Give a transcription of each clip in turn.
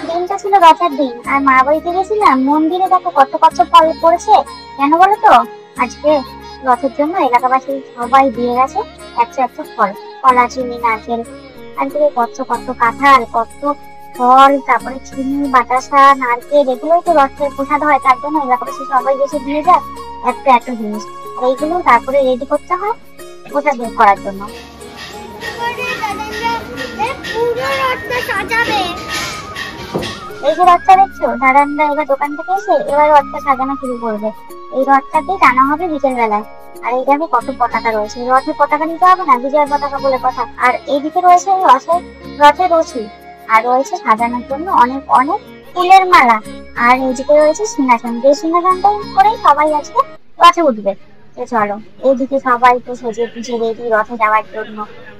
দিনটা ছিল রথের দিন, আর মা বাড়িতে গেছিলাম। মন্দিরে দেখো কত কত ফল পড়েছে। কেন বলো তো? আজকে রথের জন্য এলাকাবাসী সবাই দিয়ে গেছে 100 ফল, কলা, চিনি, নারকেল। আজকে কত কত কাঁঠাল, কত ফল, তারপরে চিনি, বাতাসা, নারকেল, এগুলোই তো রথের প্রসাদ হয়। তার জন্য এলাকাবাসী সবাই এসে দিয়ে যায় এত জিনিস। আর এইগুলো তারপরে রেডি করতে হয় প্রসাদ বের করার জন্য। এই যে রথটা দেখছো, দাদানরা এবার দোকান থেকে এসে এবার রথটা সাজানো শুরু করবে। এই রথটাকে টানা হবে বিকেল বেলায়। আর এই দেখো কত পতাকা রয়েছে। রথের পতাকা নিতে হবে না, বিজয়ের পতাকা বলে কথা। আর এইদিকে রয়েছে রথের রশি, আর রয়েছে সাজানোর জন্য অনেক অনেক ফুলের মালা। আর এইদিকে রয়েছে সিংহাসন, যে সিংহাসনটা করেই সবাই আজকে রথে উঠবে। তো চলো, এইদিকে সবাই তো সেজে পিছিয়ে রেডি রথে যাওয়ার জন্য।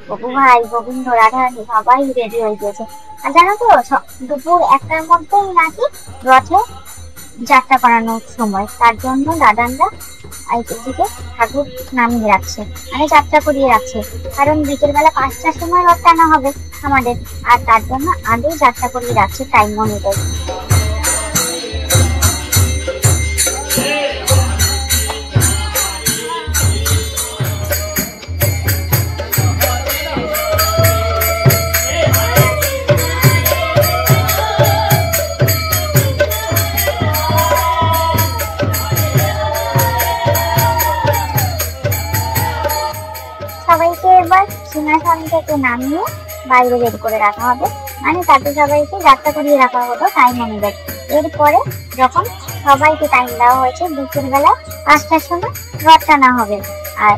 বাবু ভাই, গোবিন্দ, রাধারানী সবাই রেডি হয়ে গিয়েছে। আর জানো তো, দুপুর 1টার মধ্যেই নাকি রথে যাত্রা করানোর সময়। তার জন্য দাদানরা এইদিকে ঠাকুর নামিয়ে রাখছে, মানে যাত্রা করিয়ে রাখছে। কারণ বিকেল বেলা 5টার সময় রথ টানা হবে আমাদের, আর তার জন্য আগেই যাত্রা করিয়ে রাখছে টাইম অনুযায়ী। সবাইকে এবার সিংহাসন থেকে নামিয়ে বাইরে বের করে রাখা হবে, মানে তাতে সবাইকে যাত্রা করিয়ে রাখা হতো টাইম অনুযায়ী। এরপরে যখন সবাইকে টাইম দেওয়া হয়েছে, বিকেল বেলা 5টার সময় রথ টানা হবে। আর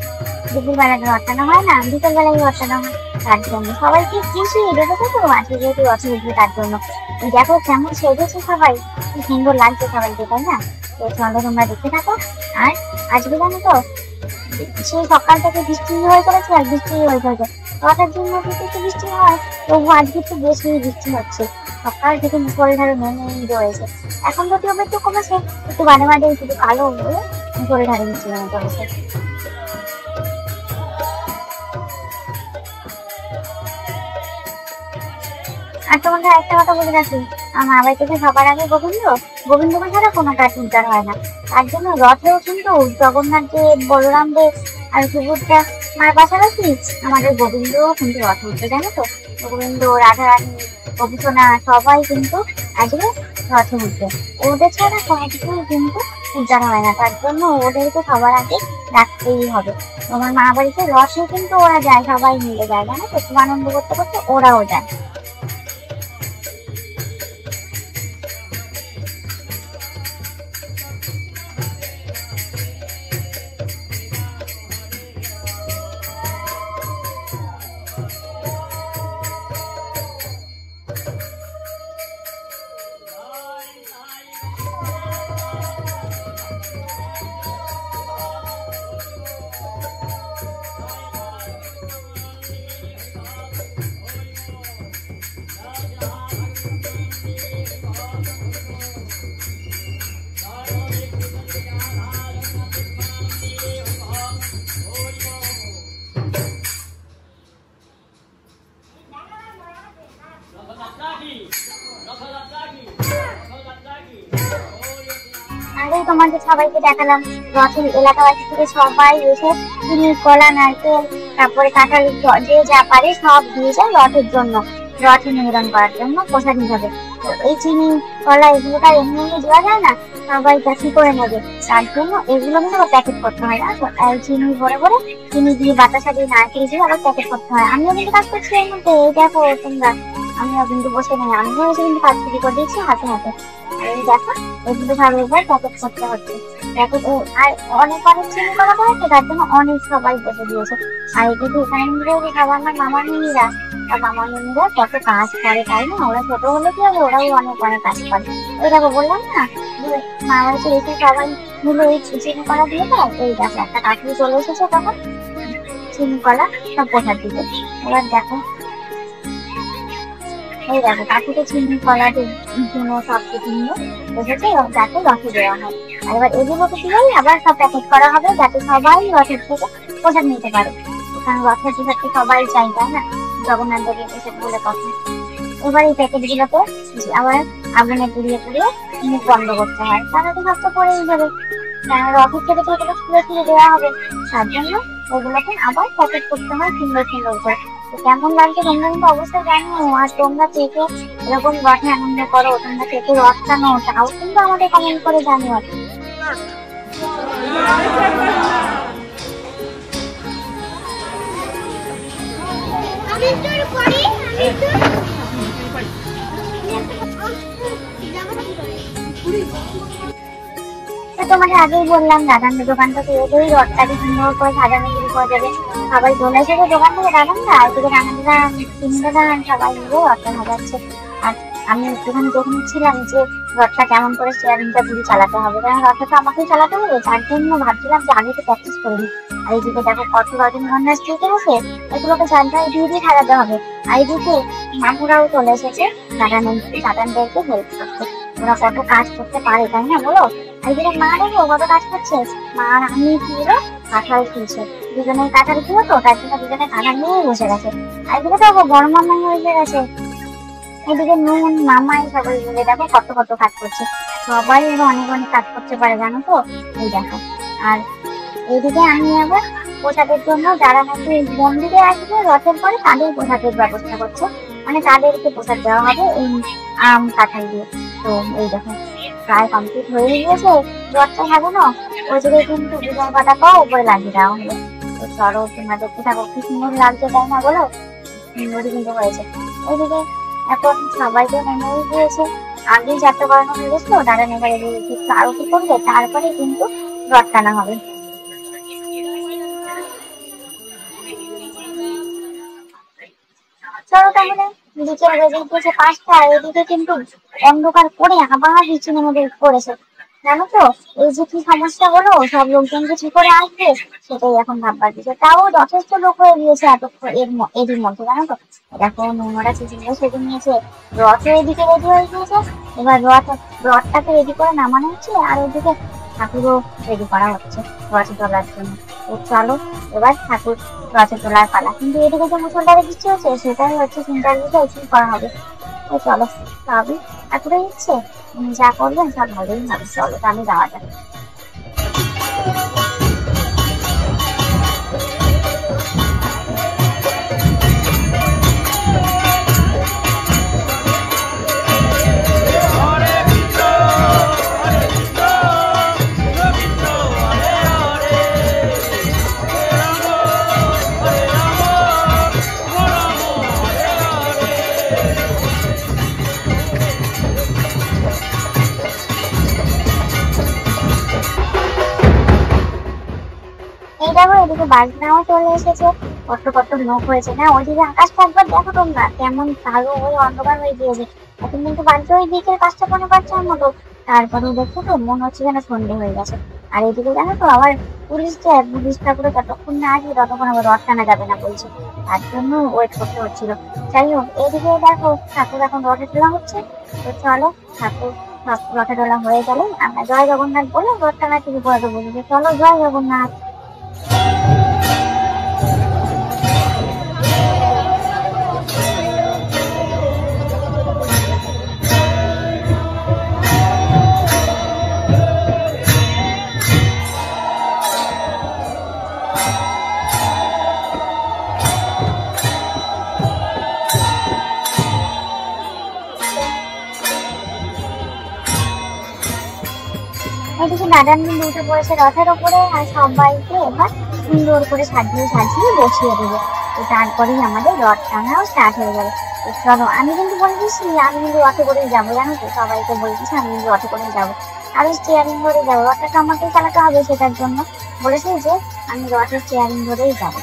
দুপুর বেলা রথ টানা হয় না, বিকেল বেলায় রথ টানা হয়। তার জন্য সবাইকে খুশি, দেখেছো তো আজকে যেহেতু রথে উঠবে তার জন্য। দেখো কেমন সেজেছে সবাই, কি সুন্দর লাগছে সবাইকে, তাই না? তো চলো তোমরা দেখতে থাকো। আর আজকে জানো তো, সেই সকাল থেকে বৃষ্টি হয়ে চলেছে, আর বৃষ্টি হয়ে চলেছে। রথের দিন একটু বৃষ্টি হয়, তবু আজকে একটু বেশি বৃষ্টি হচ্ছে। সকাল থেকে মুষলধারে নেমে রয়েছে। এখন যদি একটু কমেছে, একটু বাদে বাদে শুধু কালো হয়ে মুষলধারে বৃষ্টি নেমে পড়েছে। আর তোমাদের একটা কথা বলে রাখি, আমার বাড়ি থেকে সবার আগে গোবিন্দকে ছাড়া কোনো কাজ উদ্ধার হয় না। তার জন্য রথেও কিন্তু জগন্নাথ দেব, বলরাম দেব আর সুভদ্রা মার পাশাপাশি আমাদের গোবিন্দও কিন্তু রথে উঠবে, জানো তো? গোবিন্দ, রাধারানী, গোপীসোনা সবাই কিন্তু আজকে রথে উঠবে। ওদের ছাড়া কোনো কিছুই কিন্তু উদ্ধার হয় না। তার জন্য ওদেরকে সবার আগে রাখতেই হবে। তোমার মা বাড়িতে রথে কিন্তু ওরা যায়, সবাই মিলে যায়, জানো তো? খুব আনন্দ করতে করতে ওরাও যায়। আগেই তোমাদের সবাইকে দেখালাম, রথের এলাকাবাসী থেকে সবাই এসে চিনি, কলা, নারকেল, তারপরে কাঁঠাল, যে যা পারে সব দিয়ে যায় রথের জন্য, রথে নিবেদন করার জন্য প্রসাদ হিসাবে। তো এই চিনি, কলা এগুলো তো এমনি এমনি দেওয়া যায় না, সবাই কি করে নেবে? তার জন্য এগুলো কিন্তু প্যাকেট করতে হয়। না তো চিনি ভরে ভরে, চিনি দিয়ে, বাতাসা দিয়ে, নারকেল দিয়ে আবার প্যাকেট করতে হয়। আমিও কিন্তু কাজ করছি এর মধ্যে, এই দেখো তোমরা, আমিও কিন্তু বসে নেই, আমিও এসে কিন্তু কাজ শুরু করে দিয়েছি হাতে হাতে। এই দেখো, এগুলো সব এবার প্যাকেট করতে হচ্ছে। প্যাকেট আর অনেক অনেক চিনি করা হয়েছে, তার জন্য অনেক সবাই বসে দিয়েছে। আর এদিকে এখানে সব আমার মামামিরা কত কাজ করে, তাই না? ওরা ছোট হলে কি হবে, ওরাও অনেক অনেক কাজ করে। ওই দেখো বললাম না, মা বাড়িতে এসে সবাই মিলে এই চিনি কলা দিয়ে দেয়। এই দেখো একটা কাকু চলে এসেছে, তখন চিনি কলা সব প্রসাদ দিতে। এবার দেখো, এই দেখো কাকুকে চিনি কলা দিয়ে সব কিছু নিয়ে এসেছে, যাতে রথে দেওয়া হয়। আর এবার এগুলোকে দিয়ে আবার সব প্যাকেট করা হবে, যাতে সবাই রথের থেকে প্রসাদ নিতে পারে। কারণ রথের টিকিটটি সবাই চাই, তাই না? জগন্নাথ দেবের টিকিট বলে কথা। এবার এই প্যাকেটগুলোকে আবার আগুনে পুড়িয়ে পুড়িয়ে মুখ বন্ধ করতে হয়, তাহলে তো সব তো পড়েই যাবে। রথের থেকে তো এগুলো খুলে খুলে দেওয়া হবে, তার জন্য ওগুলোকে আবার প্যাকেট করতে হয় সুন্দর সুন্দর করে। তো কেমন লাগছে তোমরা কিন্তু অবশ্যই জানো। আর তোমরা কে কে এরকম রথে আনন্দ করো, তোমরা কে কে রথ টানো, তাও কিন্তু আমাদের কমেন্ট করে জানিও। তোমাকে আগেই বললাম দাদানের দোকান থেকে এলেই রথটাকে সুন্দর করে সাজানো শুরু করে দেবে। সবাই চলে এসেছে দোকান থেকে, দাদানরা এদিকে রান্নাটা তিনটে দাঁড়ান সবাই মিলে রথটা সাজাচ্ছে। আর আমি একটুখানি দেখে নিচ্ছিলাম যে রথটা কেমন করে স্টিয়ারিংটা ঘুরে চালাতে হবে, কারণ রথটা তো আমাকেই চালাতে হবে, তার জন্য ভাবছিলাম যে আগে তো প্র্যাকটিস করে নিই। আর এইদিকে দেখো কত রজনীগন্ধা স্টিকার আছে, এগুলোকে চারটায় দিয়ে দিয়ে সাজাতে হবে। আর এইদিকে মামুরাও চলে এসেছে দাদানদেরকে হেল্প করতে। ওরা কত কাজ করতে পারে, তাই না বলো? এইদিকে মা দেখো কত কাজ করছে, মা আর আমি কি হলো কাঁঠাল কিনছে, দুজনে কাঁঠাল কিনো তো, তার জন্য দুজনে কাঁঠাল নিয়ে বসে গেছে। আর এদিকে দেখো বড় মামা হয়ে গেছে, এদিকে নুন মামাই সবাই মিলে দেখো কত কত কাজ করছে। সবাই অনেক অনেক কাজ করতে পারে, জানো তো? এই দেখো। আর এইদিকে আমি আবার প্রসাদের জন্য যারা নাকি মন্দিরে আসবে রথের পরে তাদের প্রসাদের ব্যবস্থা করছে, মানে তাদেরকে প্রসাদ দেওয়া হবে এই আম কাঁঠাল দিয়ে। তো এই দেখো প্রায় কমপ্লিট হয়ে গিয়েছে রথটা সাজানো। ওই জায়গায় কিন্তু বিজয় পাতাটাও উপরে লাগিয়ে দেওয়া হলো। তো চলো তোমরা দেখতে থাকো কি সুন্দর লাগছে, তাই না বলো? সুন্দরই কিন্তু হয়েছে। এইদিকে এখন সবাইকে নেমে গিয়েছে, আগেই যাত্রা করানো হয়ে গেছিল, দাঁড়ান এবারে একটু আরতি করবে, তারপরে কিন্তু রথ টানা হবে। চলো তাহলে, বিকেল বেজে গিয়েছে 5টা, এদিকে কিন্তু অন্ধকার করে আবার বৃষ্টি নেমে পড়েছে, জানো তো? এই যে কি সমস্যা হলো, সব লোকজনকে কি করে আসবে সেটাই এখন ভাববার বিষয়। তাও যথেষ্ট লোক হয়ে গিয়েছে এতক্ষণ এরই মধ্যে, জানো তো? দেখো নোংরা চিচিঙ্গা সেজে নিয়েছে, রথও এদিকে রেডি হয়ে গিয়েছে। এবার রথটাকে রেডি করে নামানো হচ্ছে, আর ওইদিকে ঠাকুরও রেডি করা হচ্ছে রথে তোলার জন্য। তো চলো এবার ঠাকুর রথে তোলার পালা। কিন্তু এদিকে যে মুসলধারে বৃষ্টি হচ্ছে, সেটাই হচ্ছে চিন্তার বিষয়, কি করা হবে। তো চলো, সবই ঠাকুরের ইচ্ছে, যা করবেন সব ভালোই হবে। চলো তাহলে যাওয়া যাক। দেখো এদিকে বাজনাও চলে এসেছে, কত কত লোক হয়েছে না। ওইদিকে আকাশটা একবার দেখো তোমরা, কেমন কালো হয়ে অন্ধকার হয়ে গিয়েছে। এখন কিন্তু বাজছে ওই বিকেল 5টা-5:15 মতো, তারপরে দেখো তো মনে হচ্ছে যেন সন্ধ্যে হয়ে গেছে। আর এদিকে জানো তো আবার পুলিশ ঠাকুরে যতক্ষণ না আসবে ততক্ষণ আবার রথ টানা যাবে না বলছে, তার জন্য ওয়েট করতে হচ্ছিল। যাই হোক, এদিকে দেখো ঠাকুর এখন রথে তোলা হচ্ছে। তো চলো ঠাকুর রথে তোলা হয়ে গেলে আমরা জয় জগন্নাথ বলে রথ টানা শুরু করে দেবো। চলো জয় জগন্নাথ। এদিকে দাদান কিন্তু উঠে পড়েছে রথের ওপরে, আর সবাইকে এবার সুন্দর করে সাজিয়ে সাজিয়ে বসিয়ে দেবে। তো তারপরেই আমাদের রথ টানাও স্টার্ট হয়ে যাবে। তো চলো, আমি কিন্তু বলে দিচ্ছি আমি কিন্তু রথে করেই যাবো, জানো তো? সবাইকে বলে দিচ্ছি আমি কিন্তু রথে করেই যাবো, আমি স্টিয়ারিং ধরে যাবো। রথটা তো আমাকেই চালাতে হবে, সেটার জন্য বলেছি যে আমি রথের স্টিয়ারিং ধরেই যাবো।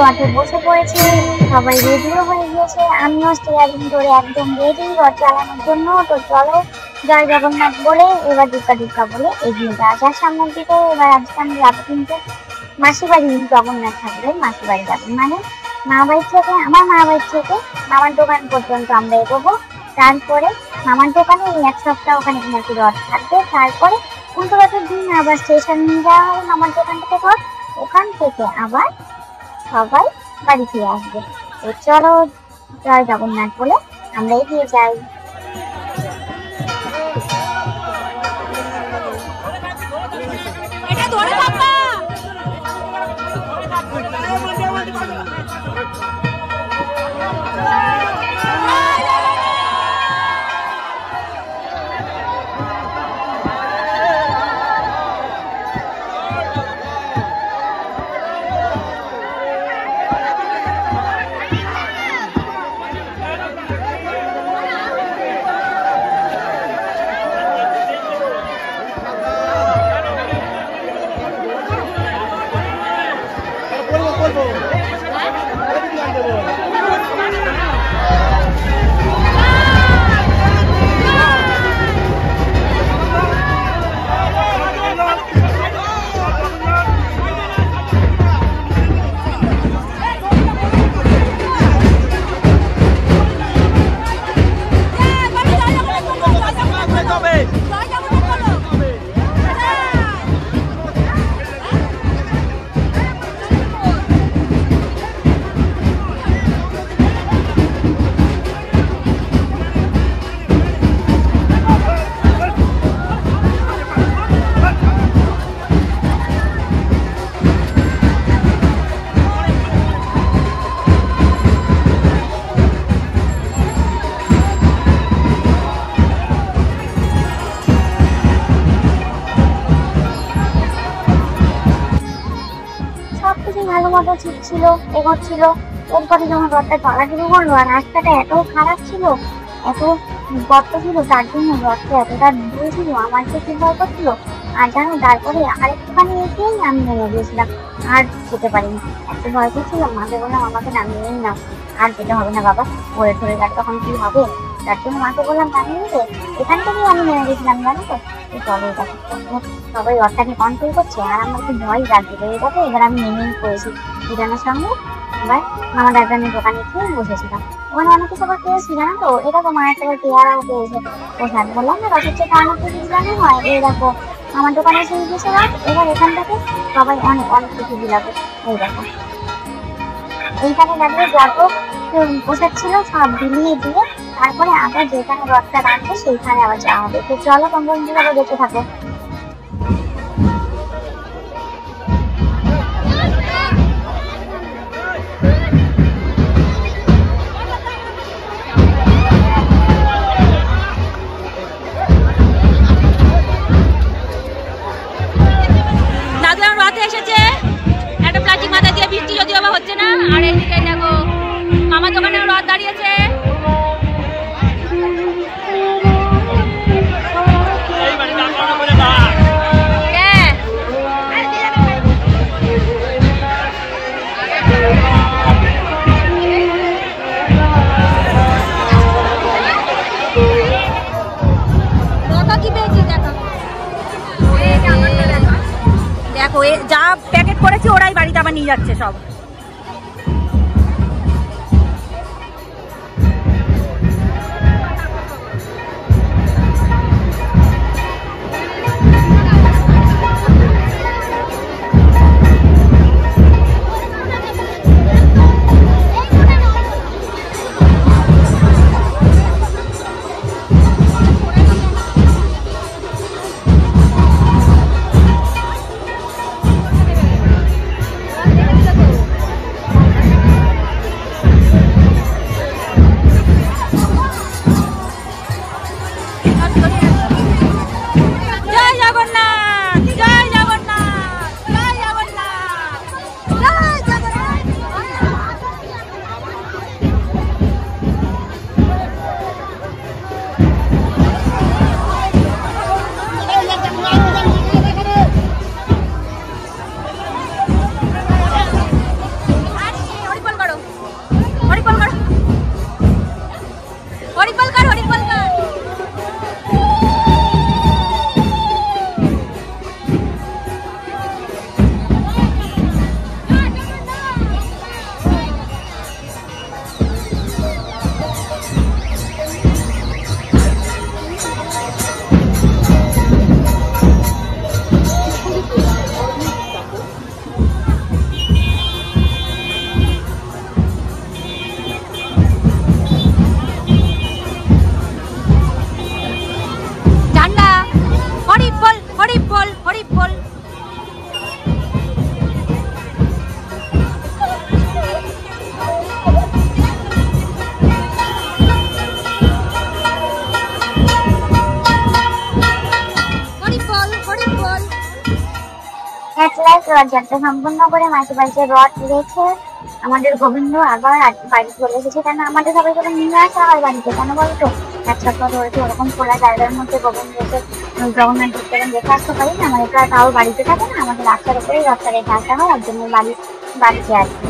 রথে বসে পড়েছে, সবাই রেডিও হয়ে গিয়েছে। আমিও স্টিয়ারিং ধরে একদম রেডি রথ চালানোর জন্য। তো চলো জয় জগন্নাথ বলে এবার দুর্গা দুর্গা বলে এগিয়ে যাওয়া যায় সামনের দিকে। এবার আজকে আমি যাবো কিন্তু মাসি বাড়ি, জগন্নাথ ঠাকুরের মাসি বাড়ি যাবো, মানে মা বাড়ির থেকে, আমার মা বাড়ির থেকে মামার দোকান পর্যন্ত আমরা এগোবো। তারপরে মামার দোকানে এই এক সপ্তাহ ওখানে নাকি রথ থাকবে। তারপরে উল্টো রথের দিন আবার স্টেশন নিয়ে যাওয়া হবে মামার দোকান থেকে রথ, ওখান থেকে আবার সবাই বাড়ি ফিরে আসবে। তো চলো জয় জগন্নাথ বলে আমরা এগিয়ে যাই। ভালো মতো ঠিক ছিল, এগোচ্ছিল। এরপরে যখন রথটা চলা শুরু করলো আর রাস্তাটা এত খারাপ ছিল, এত গর্ত ছিল, তার জন্য রথটা এতটা দূরে ছিল, আমার তো কি ভয় করছিল। আর জানো তারপরে আরেকটুখানি এগিয়েই আমি নেমে গিয়েছিলাম, আর যেতে পারিনি, এত ভয় করছিলাম। মাকে বললাম আমাকে নামিয়েই নাও, আর যেতে হবে না বাবা, পড়ে ঠরে গেলে তখন কি হবে। তার জন্য মাকে বললাম নামিয়ে নিতে, এখান থেকেই আমি নেমে গেছিলাম জানো তো। চলো এটা সবাই রথটাকে কন্ট্রোল করছে আর আমার একটু ভয় লাগছিল। এটাকে এবার আমি নেমেই পড়েছি দুজনের সঙ্গে। এবার মামা দাদানের দোকানে খেয়ে বসেছিলাম, ওখানে অনেক কিছু আবার পেয়েছি জানো তো। এটা তো মায়ের থেকে পেয়ারাও পেয়েছে, প্রসাদ বললাম না রথের চেয়ে অনেক কিছু জানো হয়। এই দেখো আমার দোকানে এসে গেছে রথ, এবার এখান থেকে সবাই অনেক অনেক কিছু বিলাবে। এই দেখো এইখানে দাঁড়িয়ে যত প্রসাদ ছিল সব বিলিয়ে দিয়ে তারপরে আবার যেখানে রথটা রাখবে সেইখানে আবার যাওয়া হবে। তো চলো তোমরা আবার দেখতে থাকো। রথে এসেছে একটা প্লাস্টিক মাথা দিয়ে, বৃষ্টি যদিও বা হচ্ছে না। আর এইদিকে দেখো মামার দোকানে রথ দাঁড়িয়েছে। দেখো যা প্যাকেট করেছি ওরাই বাড়িতে আবার নিয়ে যাচ্ছে সব। রথযাত্রা সম্পূর্ণ করে মাসির বাড়িতে রথ রেখে আমাদের গোবিন্দ আবার বাড়ি চলে এসেছে। কেন আমাদের সবাইকে নিয়ে আসা হয় বাড়িতে, কেন বলতো এক সপ্তাহ ধরে ওরকম খোলা জায়গার মধ্যে গোবিন্দ এসে জগন্নাথ দেখতে দেখে আসতে পারি না, আমাদের তো আর কারোর বাড়িতে থাকে না, আমাদের রাস্তার উপরেই রথটা রেখে আসা হয়, একজনের বাড়িতে আর কি।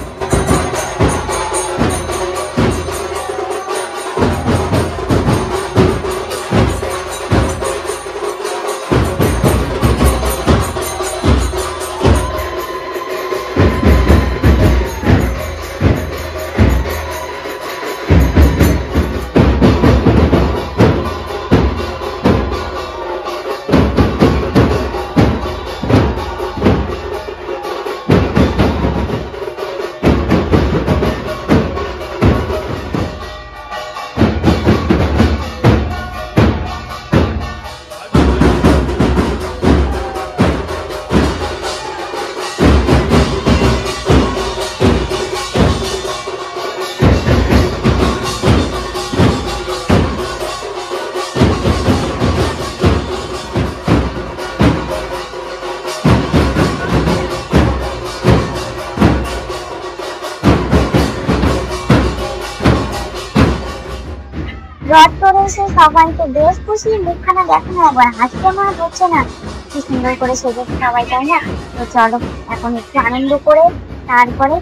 রথ করে এসে সবাই তো বেশ খুশি, মুখখানা দেখো না একবার, হাসতে মনে হচ্ছে না, কি সুন্দর করে সেজেছে সবাই, তাই না? তো চলো এখন একটু আনন্দ করে তারপরে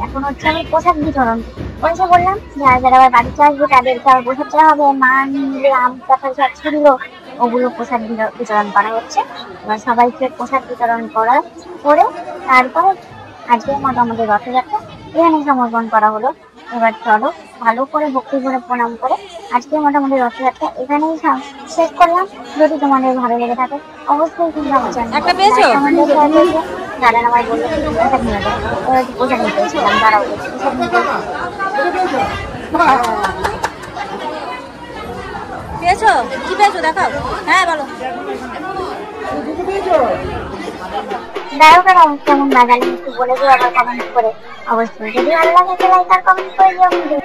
এখন হচ্ছে আমি প্রসাদ বিতরণ করেছে বললাম, যারা যারা আবার বাড়িতে আসবে তাদেরকে আবার প্রসাদ দেওয়া হবে, মা নিলে আম কাঁঠাল সব ছিল ওগুলো প্রসাদ বিতরণ করা হচ্ছে। এবার সবাইকে প্রসাদ বিতরণ করে তারপরে আজকে মোটামুটি রথযাত্রা এখানে সমর্পণ করা হলো। এবার চলো ভালো করে ভক্তি করে প্রণাম করে আজকে মোটামুটি রথযাত্রা এখানেই শেষ করলাম। যদি তোমাদের ভালো লেগে থাকে অবশ্যই কিন্তু আমার চ্যানেল যারা আমায় বললো পোশাক নিয়ে যাও, পোশাক নিতে এসেছিলাম, দাঁড়াও পোশাক নিতে পেয়েছো? কি পেয়েছো দেখাও, হ্যাঁ বলো। দাঁড়াও কেমন বাজালে একটু বলে দিও আবার কমেন্ট করে, অবশ্যই যদি ভালো লাগে লাইক আর কমেন্ট করে দিও।